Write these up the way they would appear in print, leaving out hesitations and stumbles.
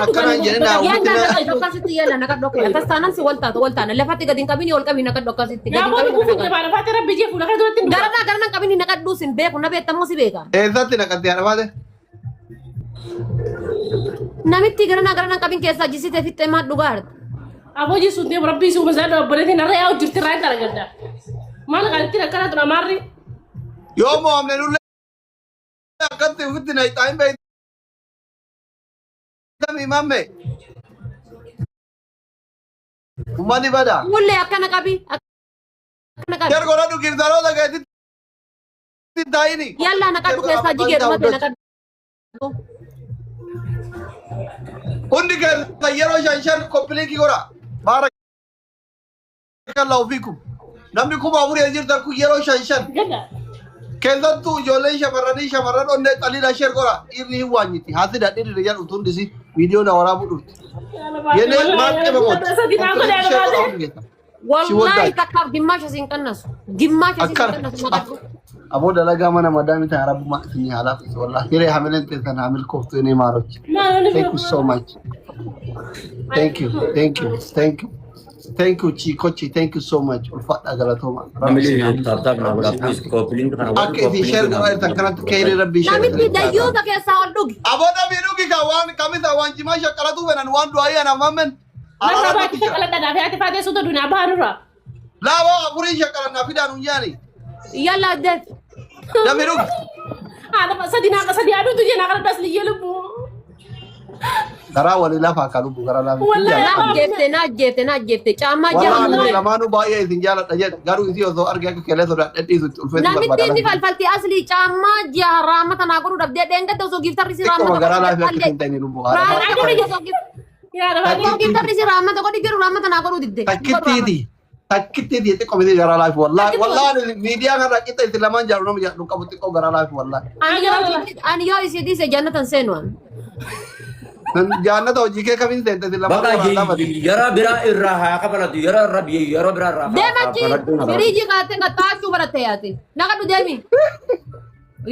أكنا جينا يلا دوكا ستي يلا نكاد دوكا تستانن سي ولتا لفاتي قدين كابيني ول كابيني نكاد دوكا ستي يا ابو كوفي بعد فاتي ربي جيف ولا كدو تندو غرنا كابيني نكاد دوسين بيكو نبي تمو سي بيكا إذا تنقد يا رباده نمتي غرنا كابين كيسا جيسي تفيت ما دوغارد ابو جي سودي ربي سو بزاد بلدي نرى او جرت راي ترغدا ما لقيت لك انا ماري يوم هم نقول لك في الدنيا تايم بيت تمي مامي وماني بدا ولا أكنا كابي كير كورا دو كير دارو دا كير تدايني يلا نكاد دوكا كيسا جي غير ما نكاد كندي كير تيارو شانشان كوبليكي كورا بارك الله فيكم نمني كوب أمور يجير تركو يارو شانشان كذا تو جولين شمراني أنت قليل أشير كورا إيرني وانيتي هذا ده دير رجال أتون دسي فيديو نورا بدوت ينه ما كم والله تكاب جماش سين كناس جماش سين كناس أبو دلنا mana madam itu Arab mak sini halaf والله كده hamilin تلتن hamil كوفتو ini maroch thank you so much thank you Chi thank you so much ulfat agalatoma family tab na wala please coupling kana okay di share kawai tankanat kairi rabbi share namiti dayo ta kaya sa dug abo da binugi kawan kami tawan jimasha kalatu benan wan doaya na mamen ما بعد شكل ده في فاتي سودا دنا بارورا لا wa buri shakala na fidan unyani يلا دت da binugi انا بس دي ادو تجي انا بس لي يلبو dara wali lafa kalubu gara lafa والله na jefte chama wala jamu lamanu baaya isin jala dajet garu isi ozo arga ka kele so da dadi su ulfetu namiti ni falfalti asli chama jarama tanaguru dabde denga to so giftar si ko rama gara lafa ka tintani lubu rama ni so يا رب giftar si rama to ko digiru rama tanaguru didde takkiti te ko mi gara lafa wallahi media ngara kita islaman jaru no ya kabuti ko gara lafa wallahi ani yo isi dise jannatan senwan janna to jike kamin sente islaman baka yara bira irraha kabalatu yara rabbi yara bira raha demachi firiji kate ngatachu barate yati nakadu demi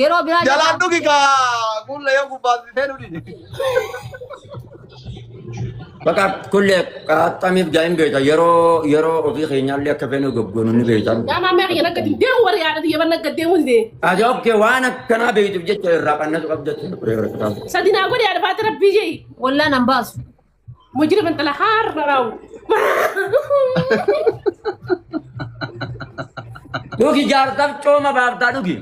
yero bira jalan dugi ka kulle yo kubasi tenu di baka kulle ka tamib jaim beta yaro ofi khinyal ka fenu gogonu ni beta يا ما مري انا قد دين وري انا دي بنا قد دين ولدي ajab ke wana kana beta jette raqanna qabdat سدينا اقول يا فاتي ربي جي ولا نمباس مجرم انت لحار راو dugi jartab choma babda dugi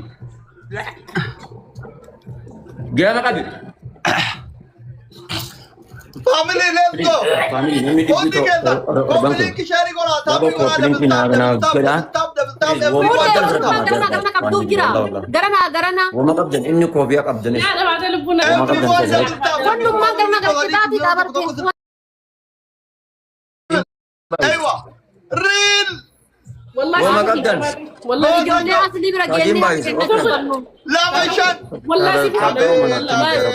gama kabir family let's go family nami Kondi kenda kondi ki shari kora tabi kora garana kabdu jira garana وما قبضن اني كوبيا قبضن يا انا بعد لبنا kondu man garana kabdu tabarti ايوه ريل والله وما قبضن والله jole asli bira genne لا مشان والله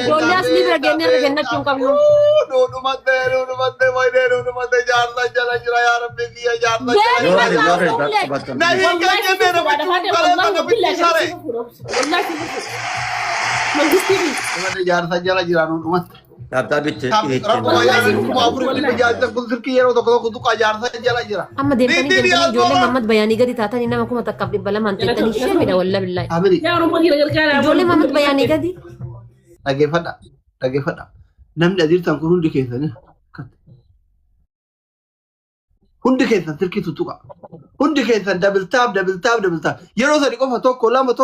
jole asli bira genne chum kamno no mate vai no mate jarna jala jira ya rabbi ki jarna नहीं क्या कहते हैं والله بالله सारे والله ما قصدي मैंने यार सज्जला जिरानो मत تابتا بيت رب يا माफर की बजाज तक कुल की येरो तो खुद का यार सज्जला जिरा amma deemtanii deemtanii ijoollee Muhammad bayaanii gadi taatan inni nama kuma takkaaf dhibba lamaan teettanii sheemidha walla billahi amiri يا رب كده قال ijoollee Muhammad bayaanii gadi dhageeffadha namni adirtan kun hundi keessan sirkii tutuqa hundi keessan double tap yeroo sadi qofa tokko lama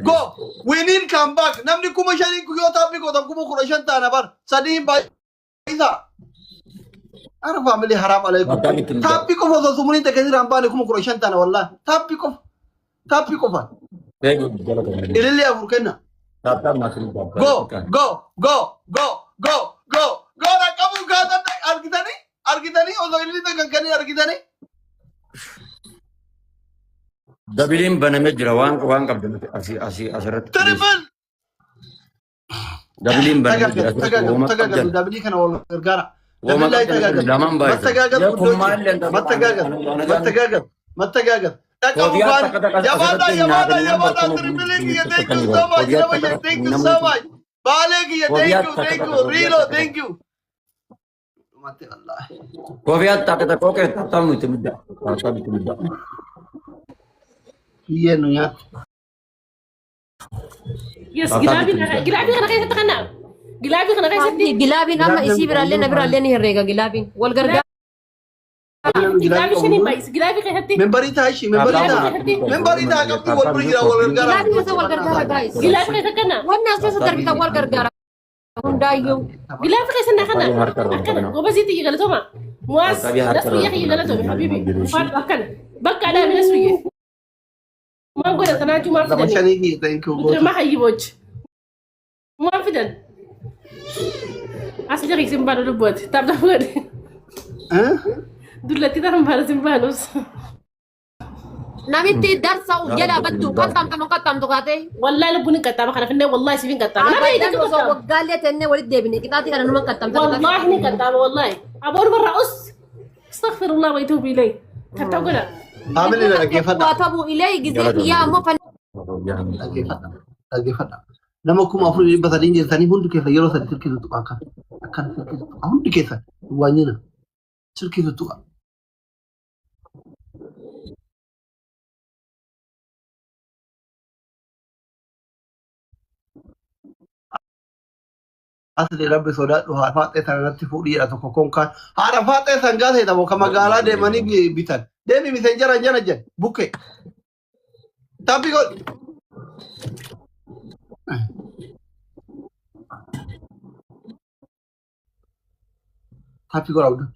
go we need come back namni kuma shani ku yo tapi ko tam kuma kurashan ta na bar sadi ba isa ara family haram alaikum tapi ko fo sumuni ta kedi rambani kuma kurashan ta na wallahi tapi ko fa ilili afurkenna go na kamu gada argitani ozo ilili ta kankani argitani دبلين بنمج روان قبل أسرت تريبل دبلين بنمج تجاجل دبلي كان والله رجارة دبلي تجاجل ما تجاجل Takamu Kobiyaa kan. takka takka Yabada asirratti yabada nyaatanii yabada bakka tripleki tokko thank you tokko so much. kobiyaa Yabada takka thank you takka so namni much. Baleki kobiyaa thank takka you. takka Rilo kobiyaa thank you. Mati Allah. kobiyaa takka takka oke tattamu itti midda tattamu itti midda. Iya nunya. Yes, gilabi kana kaisa takana. Gilabi kana kaisa ti. Gilaabin amma isii biraallee na biraallee ni herreega gilaabin. Wal gargaara. Gilabi shani bais. Gilabi kaisa ti. Membari tashi membari ta. Membari ta kapti wal bergira wal gargara. Gilaabin keessa wal gargaara guys. Gilabi kaisa kana. Wanni as keessa darbita wal gargaara. Hundaayyuu. Gilabi kaisa nakana. Akana. Gobasiti yigalatoma. Muas. Nasu yaki yigalatoma habibi. Fat akana. Bakka ada nasu yaki. ما نقول لك انا ما Sama فدان shani ki thank you. ما حيبوج ما فدان اصل جاي سيمبانو لبوت تاب دافور دولتي تام بار سيمبانوس Namitti darsa jala battu kattamtu kaate. والله لبوني كتاب خنا فين والله سيفين كتاب انا ما يدك قال لي تنه ولد ديبني كتاتي كان نما kattamtu. والله اني كتاب والله ابور برا اس استغفر الله ويتوب اليه كتاب كده Amili na nagifada. Watabu ilay gizee yaa mo fan. Nagifada. Nagifada. Nama kuma afur iba tadi injil tani hundu kesa yero tadi sirki tu akan. Akan sirki tu. Hundu kesa. Wanyina. Sirki tu. Asli rabbi soda tu hafate sanatti fudi atau kokongkan. Hafate sanggase tamo kamagala de mani bitan. Demi messenger aja aja. Buke. Tapi kok tapi kok udah.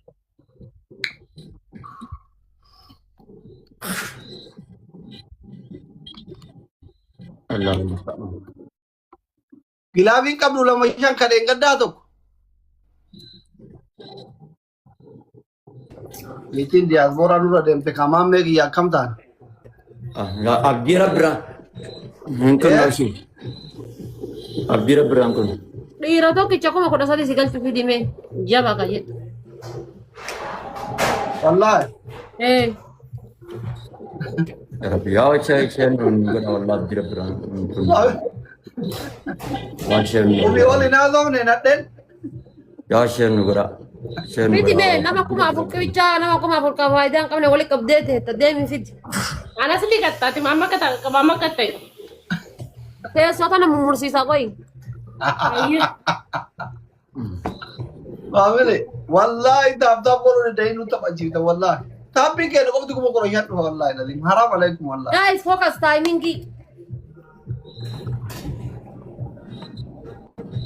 Allahumma. Gilabin kablu lama yang kadang gada tuh. Itin diaspora nura dem te kamam megi ya kamtan. Ya abdi rabbra. Mungkin masih. Abdi rabbra mungkin. Dhiira tokkicha kuma kudha sadii si galchu fidime jaba ka jedhu. Wallahi. Ya Rabbi ya saya mungkin Allah abdi rabbra. Wansher Ubi oli na zo ne na den. ya saya nugara. Fidime nama kuma afur kicha nama kuma afur ka faayidaan qabne wali qabdeete tadeemi fidi. انا سلي كتاتي ماما كتا ماما كتا Teessoo tana mummursiisa qoyi. Amili. Wallahi tab bolu ne dai nu tabajita wallahi. Tapi ke ko tu ko royan wallahi lazim. Haram alaikum wallahi. Guys focus timing ki.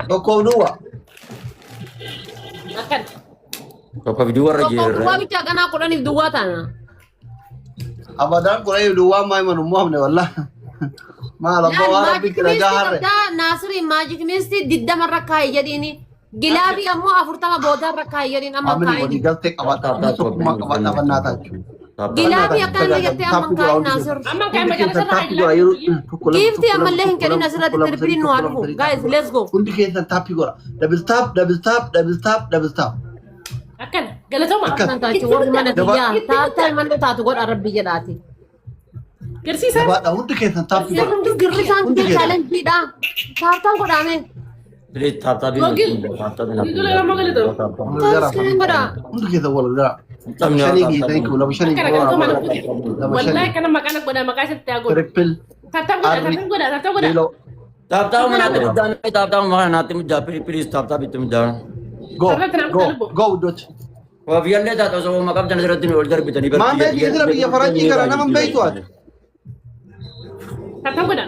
Ko dua. اكل Kau video Tokko aja. duwwaa bicha ganaa kudhaniif duwwaa tana. Abadan kurai dua mai manu muhamne wallahi. Ma la bawa rabbi kira jahar. Nasri magic misti didda marra kaay jedhini. Gilaabi ammoo afurtama booda irra kaay jedhin amma Amili kaay. wadi galte qabata. Sukuma qabata banata. Gilaabi akkana jettee amma kaay Nasir. اما كان مكان Tapi سرح gora Gifti ammallee hin kennin asirratti tirpiriin nu haa dhufu. Guys let's go. Hundi keessa tapi gora. Double tap, double tap, double tap, double tap. اكل قالتهم Kan taatu warri mana kiyyaa taattaa imallee taatu godha rabbi jedhaati. قرسيسه Dabadha hundi keessa tapi gora. Hundi girri isaan kee chaalenjiidha. Taattaan godhame. Please tata bin. Gogil. Gogil orang mau gitu. Taasirin godha. Hundi keessa wal gara. Tamnya Shani gi thank you. Lama shani gi. كان قالتهم انا والله كان مكانك ولا مكانك تاقول Triple. تاتم غدا تاتم غدا Lilo. Tap mana tu dan tap mana nanti muda please tap itu muda. Go. Sabra Go. tenang Go dot. Wah biar lihat atau sama makam jangan serat ini order bitani ber. Mame gi sira bi faranji kara nama beitu at. تاتم غدا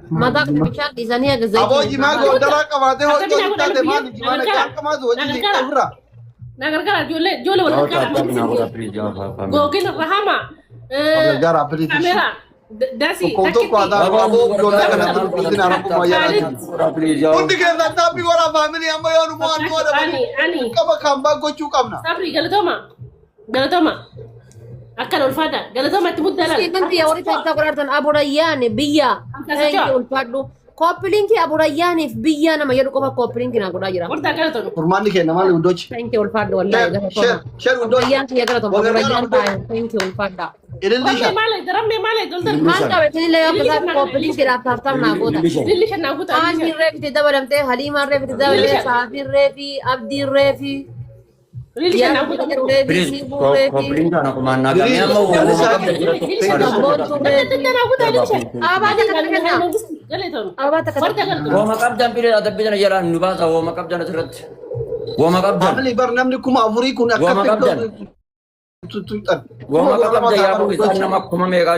Mataa kana bishaan dhiisanii aga Abo zayitii. jima go dara kamate ho to tate mani jimana kan kama zo ji tabra. نقدر كلا جولة ولا Oh كلا tap na ora please jangan paham. جوجل رحمة Gara apeliti. كاميرا داسي Ko to ko ada abo go dara kana tin arabu maya. Ora please jangan. Hundi keessa tapi gora family amma yo mo anu ada. أني Kama kamba go chukamna. صبري قالتهما أكل الفادا قالتهما تمد دلال Nanti ya warri taattaa godhatan aborayyaane biyya. Akkasa jaa. Ulfaadhu. Koppiliinki aburayyaaniif biyya nama jedhu qofa koppiliinki naa godhaa jira. Warta akkana tolu. Kurmaanni kenna maali hundoochi? Thank you ulfaadha wallahi galatoomaa. Share hundoochi. Abrayyaan kiyya galatoomaa. Abrayyaan taa'e. Thank you ulfaadha. Ililli Ramme shan. malee ramme malee doltar. Maal qabe sinillee yoo akkasaa koppiliinki dhaabtaaftaaf naa goota. Dilli shan naa guutaa. Aanni reefiti dabalamtee Haliimaan reefiti dabalamtee Saafiin reefi Abdiin reefi. Dilli shan naa guutaa. Please, komplain ka na kumain na kami. Ama uwo Abaata kana kenna. Galatoon. Abaata kana. Warta galatoon. Wama kabdan pili adabbi jana jalan nubasa wama kabdan asirrat. Wama kabdan. Family bar namni kuma afurii kun akka Wama kabdan. tuttuutan. Wama kabdan ya bu isa nama kuma mega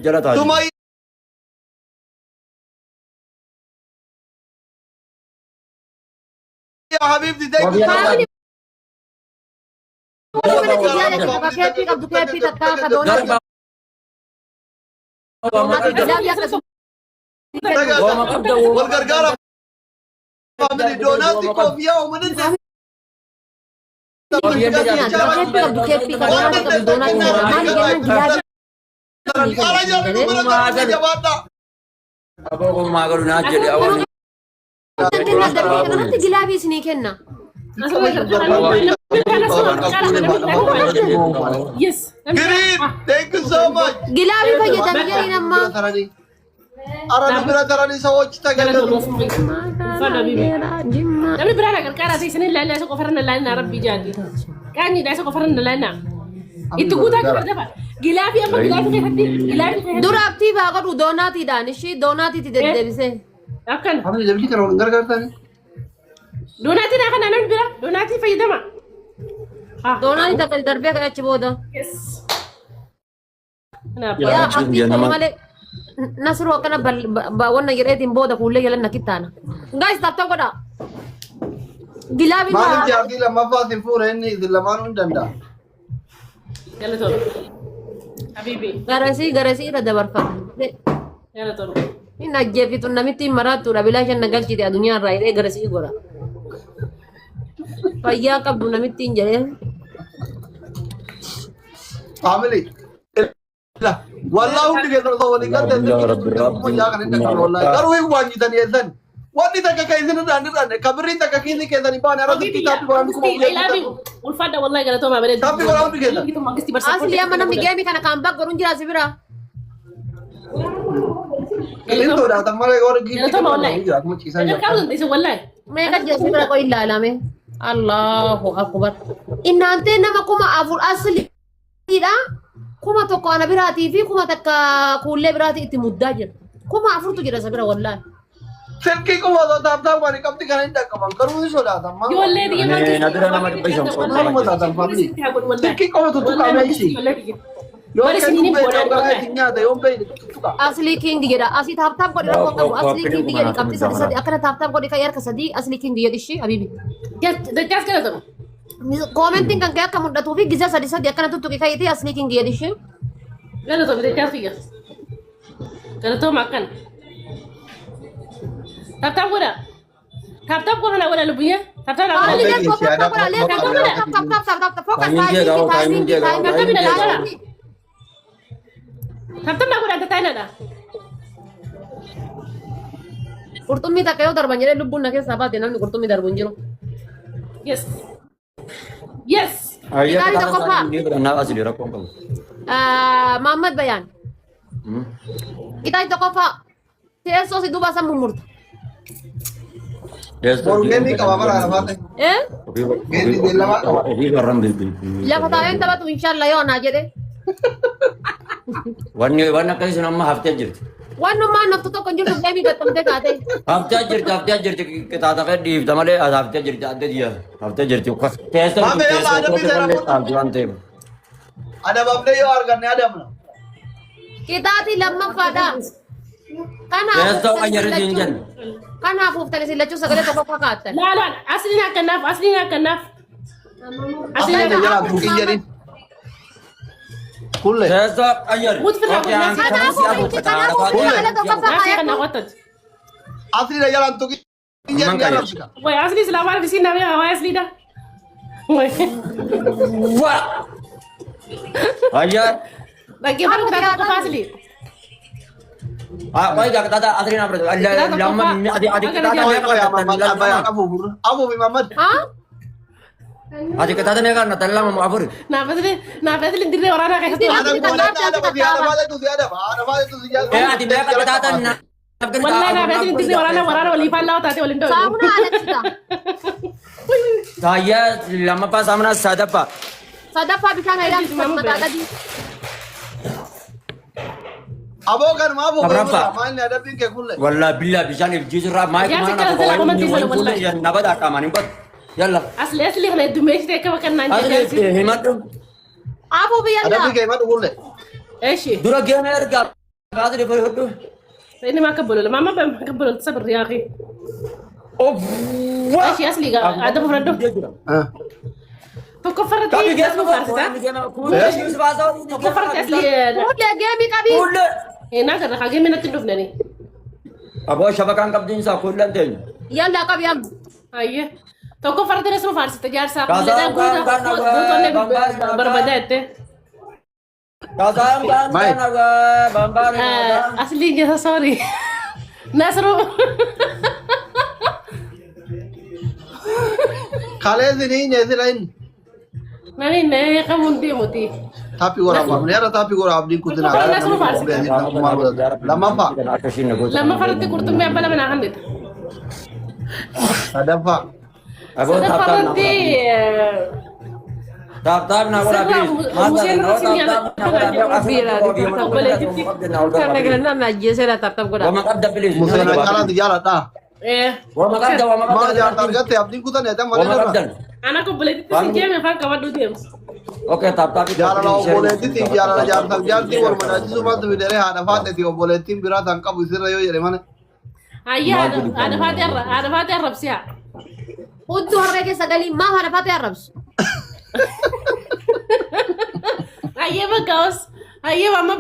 jala taji. Tuma ya habibti dai. Family keeppii qabdu keeppii takkaa akka doonaa Wama kabdan. Wal gargaara. Family doonati koofiya uummanni keeppii qabdu keeppii qabdu doonaa maal jenna gilaasii Apa ko magalu na jadi awan. kanatti gilaafii isinii kenna. Yes. Green, thank you so much. Gilaafii fayyadamee jedhanii nammaa. Arana bira tarani ሰዎች ተገለሉ Namni biraa na qarqaaraa ta'e isinii ilaalaa isa qofarra na ilaalina rabbii jaati. Qaanyiidhaa isa qofarra na ilaalina. Itti guutaa kan dafa. Gilaafii amma gilaafii keessatti gilaafii keessatti. Dura abtii baa godhu doonaatiidhaan ishii doonaatiitti deddeebisee. Akkana. Family deebii kana gargaartani. Doonaatiin akka namni biraa doonaatii fayyadama. Doonaatii takka darbee kan achi booda. Yes. Yaa abdii ta'e malee Nasru akkana wanna jedheetiin booda fuullee jalan nakkittaana. Guys taphtaa godhaa. Gilaafii Maaliif baa. jaartii lammaffaa si fuudha inni isin lamaan hin danda'a. Galatoon. Habibi. Garasii irra dabarfata. Galatoon. Inni ajjeefitu namitti hin maraattuudha bilaa shan nagalchite addunyaa irraa hidhee garasii godha. Fayyaa qabdu namitti hin jedhee. Family. Wallah hundi keessan osoo walii galtee guyyaa kan hin dhaqne wallahi. Garuu hin waanjitanii eessan. Wanni takka kan isin irraa hin dhaqne kabirriin takka kiisii keessan hin baane arratti kitaabni qoraan kuma Ulfaadha wallahi galatooma bareedu. Taabbi qoraan hundi keessan. Asli amma namni geemii kana kan bakka godhuun jira si bira. Qilleentoodha tammalee warra Galatooma wallahi. akkuma ciisan jira. Sadarkaa hundi isin wallahi. Meeqa jira si bira qoy ilaalame. Allahu akbar. Innaantee nama kuma afur asliidha. Kuma tokko ana biraatii fi kuma takka kuullee biraatii itti muddaa jira. Kuma afurtu jira isa bira wallahi. Silkii qofa osoo taabtaa waan qabdi kan hin dhaqqaban garuu hin sodaatan. Ijoollee biyya Ini nadira nama di pesong. Silkii qofa tuttuqaamee ishii. Yoo kennu beektaa gara isin nyaata yoo beekne tuttuqa. Asli king jedha. Asii taaptaap godhe rakkoo qabu. Asli king jedhi qabdi sadi sadi akkana taaptaap godhe kan harka sadii asli king jedhi ishii habibi. Dachaas galatooma. Koomentiin kan kee akka mul'atuu fi gizaa sadi sadi akkana tuttuqi kayyitee asli king jedhi ishii. Galatooma dachaas fiyya. Galatooma akkana. Taaptaap godha. Taaptaap godha na godha lubbuyyee. Taaptaap na godha. Kali dia kok tak pernah lihat kan tak fokus timing Taaptaap na godha anta taa'ina dha. Qurxummii takka yoo darban jedhee lubbuun na keessaa baate namni qurxummii darbu hin jiru. Yes. Yes. Ayah Kita kita ada kopa. ini berenang asli rakong kamu. Muhammad Bayan. Kita itu kopa. Teessoo si duuba san mummurta. Boru kenni qaba bara lafaate. Kenni beellama qaba. Ini orang bibi. Lafa taa'een taphatu inshallah yoo naa jedhe. Warna kasi nama hafte jirti. Waanummaan naftu tokko hin jirtu deemii gattamtee kaate. Hafte jirti kita tak di tamale hafte jirti ada dia. Hafte jirti. Tesa tuan tem. Adabamne yoo arganne adamna. Kitaati lammaffaadha. Tesa ajar jinjan. Kanaafuu tani sillachuu sagalee tokko fakkaatan. Laalaan asliin akkanaaf asliin akkanaaf. Asliin jala bukin jedhin. Kulle. Tesa ajar. Kanaafuu sagalee tokko Asli fakkaatan. kana watat. Asliin jala tukin jedhin arabsika. Wai asli selama di sini namanya wai asli dah. Wai. Wah. Ajar. Bagaimana kita tahu apa asli? Kau jangan kata asli nak berarti. Lama adik kita ada Koy koy Mamat Abu Abu Muhammad. Ha? adik kita ada kan natalah mau abur. Nafas lindiri orang nak kasi. Ada tu dia ada. Adik mereka kita ada nak. Wallahi nafas lindiri orang wali pala tadi wali ndo. Samuna alat kita. Saya lama pas sama sada pak. Sada pa bisa ngailan mata tadi. Abo kan Abu Berapa? Main ada pingke kulle. Wallah billah bisa nih jujur mai Ya, kemana sekarang saya komentar sama wallahi. ya nabad akaman impot. Yalla. Asli kena dumesh deka makan nanti. Asli hemat tu. Abu Ada biyalla. pingke mat kulle. Eshi. Dura gyan air gal. Kata dia berhutu. Ini maka boleh. Mama maka boleh sabar ya akhi. Oh. Eshi asli ada berado. Ah. तो कफर थी Tapi dia इसमें फर्क था तो कफर असली Udah game kami. هنا كان حاجه من التلف ناني Abo shabakan kabdin sa kulan din. Yalla kami yam. ايه तो कफर तेरे इसमें फर्क تجار ساق Kaza ده kan بربدات Kasam kan Mai. naga bambar. اصلي جه سوري نصرو Kale sini nyesi lain. ناني ناني كمون دي موتي Tapi gora apa? Nera tapi gora abdi kutina. Lama pak. لما فرت كرتم بلا من عندك Ada pak. Abo ده tap فرت tap na gora bis. Karena kena najis saya tatap Wa kuda. makabda bilis. Musa na kala di jalan dah. ايه Wa makabda Mana jalan target ya abdi kutan ya tang Wa mana makabda. انا كنت سجى من فرق ما دوديم Oke tap jalan law boleh ti jalan jalan tak jalan ti war mana ti cuma tu bidere ada fat ti boleh tim bira tangka busir yo jadi mana. هيا هذا فاتي الرب سيا Untuk harga sekali mah ada pati Arabs. هيا بقاوس هيا ماما